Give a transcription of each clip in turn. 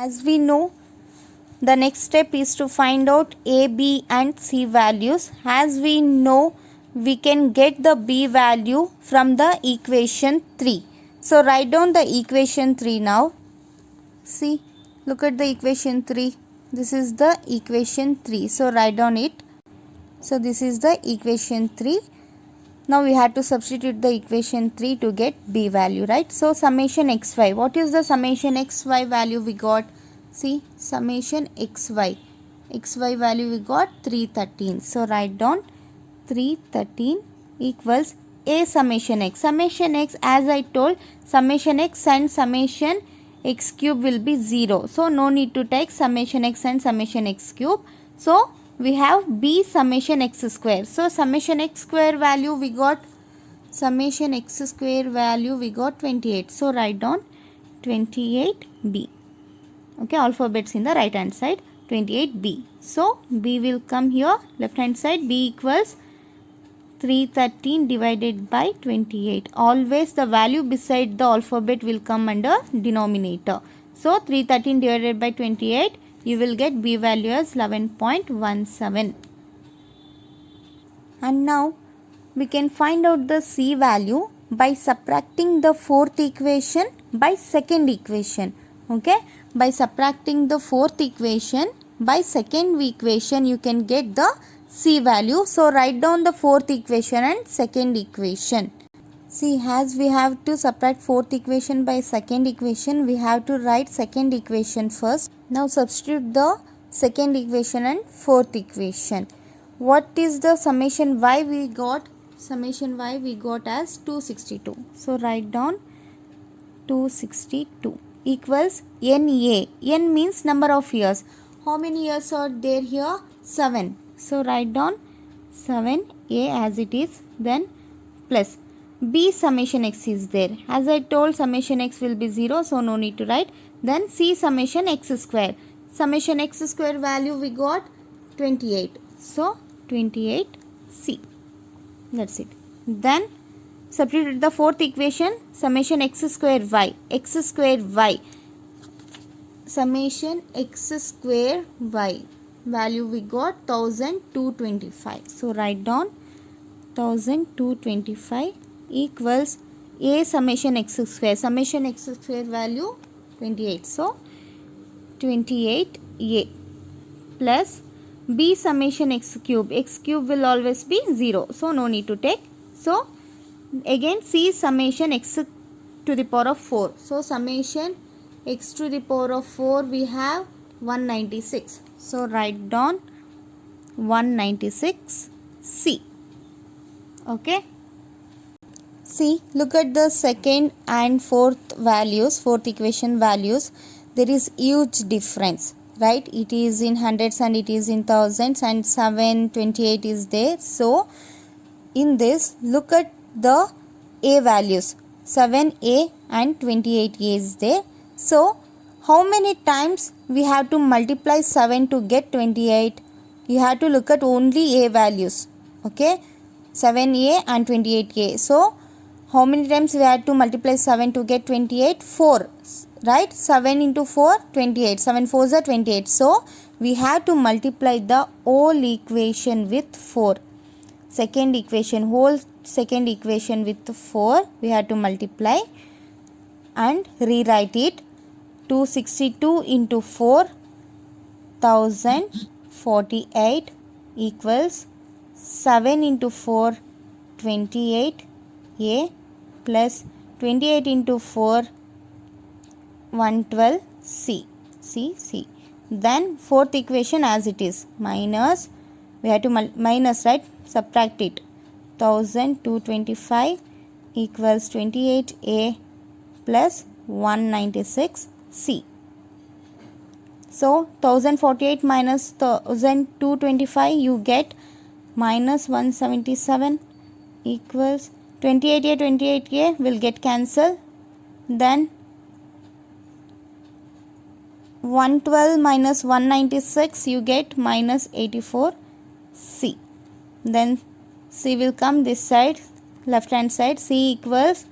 As we know, the next step is to find out A, B and C values. As we know, we can get the B value from the equation 3. So write down the equation 3 now. See, look at the equation 3. This is the equation 3. So write down it. So this is the equation 3. Now we have to substitute the equation 3 to get B value, right? So summation xy. What is the summation xy value we got? See, summation xy. Xy value we got 313. So write down 313 equals A summation x. Summation x, as I told, summation x and summation x cube will be 0. So no need to take summation x and summation x cube. So we have B summation x square. So summation x square value we got, summation x square value we got 28. So write down 28b. Okay, alphabets in the right hand side, 28b. So b will come here, left hand side, b equals 313 divided by 28. Always the value beside the alphabet will come under denominator. So 313 divided by 28, you will get b value as 11.17. And now we can find out the c value by subtracting the fourth equation by second equation. Okay, by subtracting the fourth equation by second equation, you can get the c value. So write down the fourth equation and second equation. See, as we have to subtract fourth equation by second equation, we have to write second equation first. Now substitute the second equation and fourth equation. What is the summation y we got? Summation y we got as 262. So write down 262 equals NA. N means number of years. How many years are there here? 7. So write down 7A as it is, then plus B summation x is there. As I told, summation x will be 0, so no need to write. Then C summation x square. Summation x square value we got 28. So 28C. That's it. Then substitute the fourth equation, summation x square y. X square y. Summation x square y. Value we got 1225. So write down 1225 equals A summation x square. Summation x square value 28. So 28A plus B summation x cube. X cube will always be 0. So no need to take. So again C summation x to the power of 4. So summation x to the power of 4 we have 196. So write down 196C. Okay. See, look at the second and fourth values, fourth equation values. There is huge difference, right? It is in hundreds and it is in thousands, and 728 is there. So in this, look at the A values. 7A and 28A is there. So how many times we have to multiply 7 to get 28? You have to look at only A values. Okay, 7A and 28A. So how many times we have to multiply 7 to get 28? 4, right? 7 into 4, 28. 7 4s are 28. So we have to multiply the whole equation with 4. Second equation, whole second equation with 4, we have to multiply and rewrite it. 262 into 4, 1048 equals 7 into 4, 28A plus 28 into 4, 112C. C. Then fourth equation as it is, minus, we have to minus, right? Subtract it. 1225 equals 28A plus 196C. So 1048 minus 1225, you get minus 177 equals 28A will get cancelled. Then 112 minus 196, you get minus 84C. Then C will come this side, left hand side. C equals,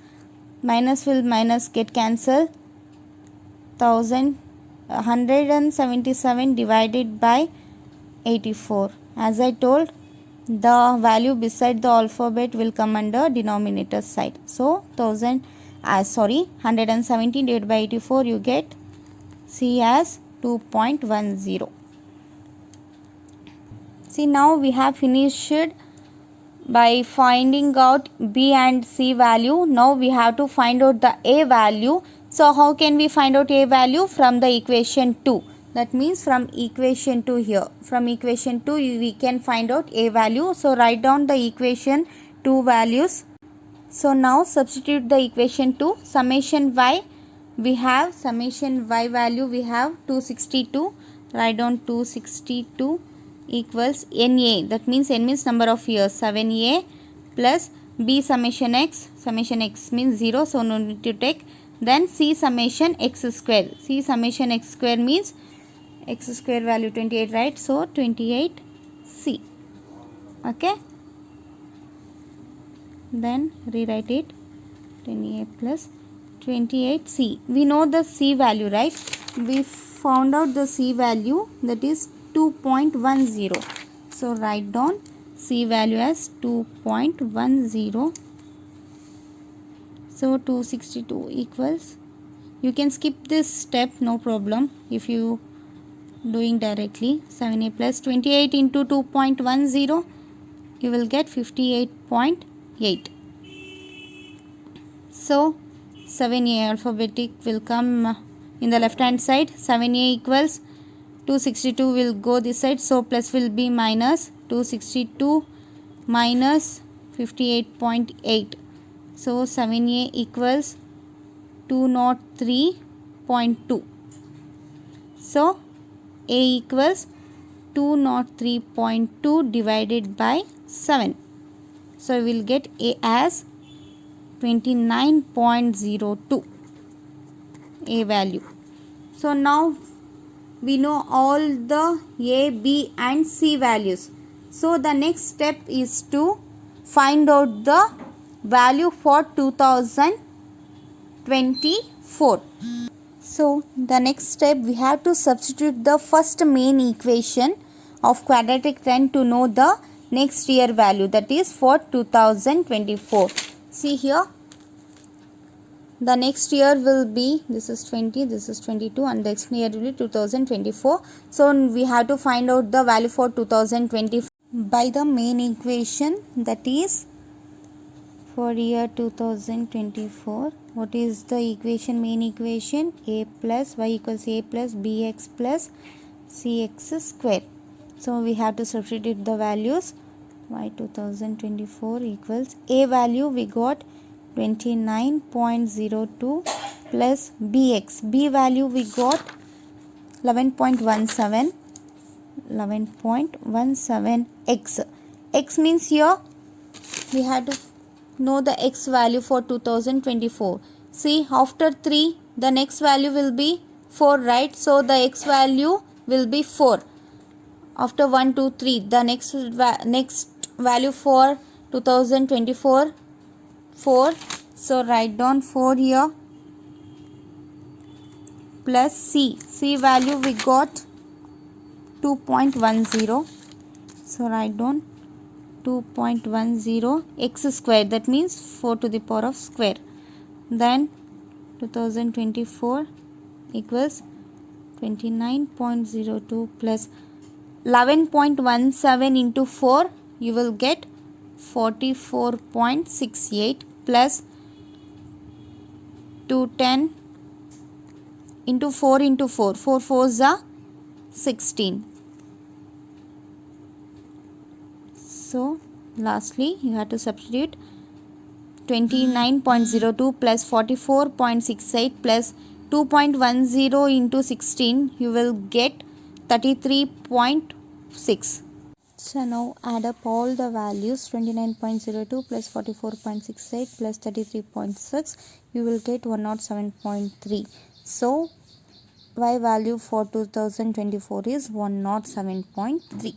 minus will minus get cancelled, 1000 177 divided by 84. As I told, the value beside the alphabet will come under denominator side. So 117 divided by 84, you get C as 2.10. See, now we have finished by finding out B and C value. Now we have to find out the A value. So how can we find out A value? From the equation 2. That means from equation 2 here. From equation 2 we can find out A value. So write down the equation 2 values. So now substitute the equation 2. Summation y, we have summation y value, we have 262. Write down 262 equals NA, that means N means number of years, 7A plus B summation x means 0, so no need to take. Then C summation x square, C summation x square means x square value 28, right? So 28C. Okay, then rewrite it, 28 plus 28C. We know the C value, right? We found out the C value, that is 2.10. So write down C value as 2.10. So 262 equals, you can skip this step, no problem if you doing directly. 7A plus 28 into 2.10, you will get 58.8. So 7A alphabetic will come in the left hand side. 7A equals 262 will go this side, so plus will be minus 262 minus 58.8. So 7A equals 203.2. So A equals 203.2 divided by 7. So we will get A as 29.02, A value. So now we know all the A, B and C values. So the next step is to find out the value for 2024. So the next step, we have to substitute the first main equation of quadratic trend to know the next year value, that is for 2024. See here, the next year will be, this is 20, this is 22 and the next year will be 2024. So we have to find out the value for 2024 by the main equation, that is for year 2024. What is the equation, main equation? A plus y equals A plus bx plus cx square. So we have to substitute the values. Y 2024 equals A value we got 29.02 plus bx. B value we got 11.17. X. X means here we have to know the x value for 2024. See, after 3 the next value will be 4, right? So the x value will be 4. After 1, 2, 3 the next value for 2024 4. So write down 4 here plus C. C value we got 2.10. So write down 2.10 x square, that means 4 to the power of square. Then 2024 equals 29.02 plus 11.17 into 4, you will get 44.68 plus 210 into 4 into 4. 4 4s are 16. So lastly you have to substitute 29.02 plus 44.68 plus 2.10 into 16, you will get 33.6. So now add up all the values, 29.02 plus 44.68 plus 33.6, you will get 107.3. So Y value for 2024 is 107.3.